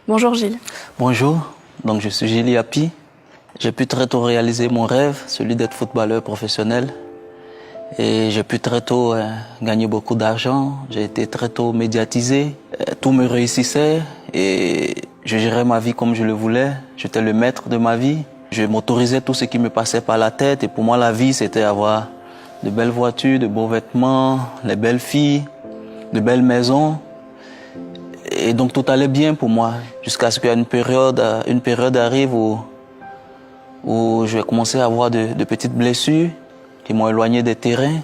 Bonjour Gilles. Bonjour, donc je suis Gilles Yapi. J'ai pu très tôt réaliser mon rêve, celui d'être footballeur professionnel. Et j'ai pu très tôt gagner beaucoup d'argent. J'ai été très tôt médiatisé. Tout me réussissait et je gérais ma vie comme je le voulais. J'étais le maître de ma vie. Je m'autorisais tout ce qui me passait par la tête. Et pour moi, la vie, c'était avoir de belles voitures, de beaux vêtements, les belles filles, de belles maisons. Et donc tout allait bien pour moi, jusqu'à ce qu'une période arrive où je vais commencer à avoir de petites blessures qui m'ont éloigné des terrains.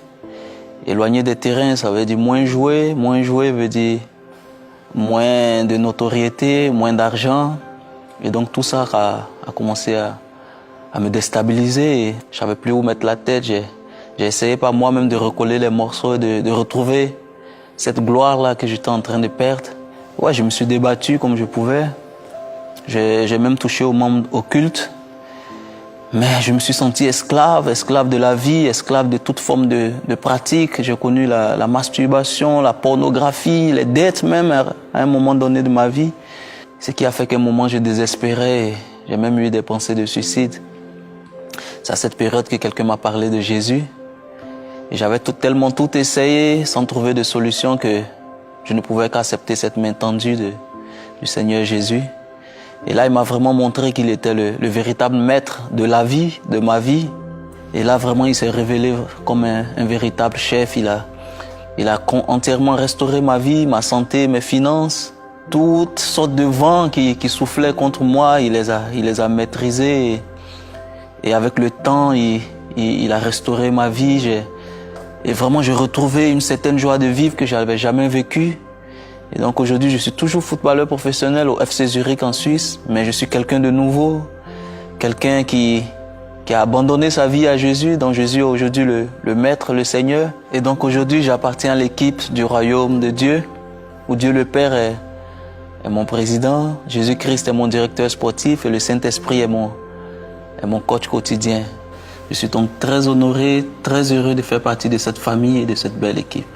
Éloigné des terrains, ça veut dire moins jouer. Moins jouer veut dire moins de notoriété, moins d'argent. Et donc tout ça a commencé à me déstabiliser. Et je savais plus où mettre la tête. J'ai essayé par moi-même de recoller les morceaux et de retrouver cette gloire-là que j'étais en train de perdre. Ouais, je me suis débattu comme je pouvais. J'ai même touché au monde occulte. Mais je me suis senti esclave de la vie, esclave de toute forme de pratique. J'ai connu la masturbation, la pornographie, les dettes même à un moment donné de ma vie. Ce qui a fait qu'à un moment, je désespérais. J'ai même eu des pensées de suicide. C'est à cette période que quelqu'un m'a parlé de Jésus. Et j'avais tellement tout essayé sans trouver de solution que je ne pouvais qu'accepter cette main tendue du Seigneur Jésus. Et là, il m'a vraiment montré qu'il était le véritable maître de la vie, de ma vie. Et là, vraiment, il s'est révélé comme un véritable chef. Il a entièrement restauré ma vie, ma santé, mes finances. Toutes sortes de vents qui soufflaient contre moi, il les a maîtrisés. Et avec le temps, il a restauré ma vie. Et vraiment, j'ai retrouvé une certaine joie de vivre que je n'avais jamais vécue. Et donc aujourd'hui, je suis toujours footballeur professionnel au FC Zurich en Suisse, mais je suis quelqu'un de nouveau, quelqu'un qui a abandonné sa vie à Jésus, dont Jésus est aujourd'hui le Maître, le Seigneur. Et donc aujourd'hui, j'appartiens à l'équipe du royaume de Dieu, où Dieu le Père est mon président, Jésus-Christ est mon directeur sportif et le Saint-Esprit est mon coach quotidien. Je suis donc très honoré, très heureux de faire partie de cette famille et de cette belle équipe.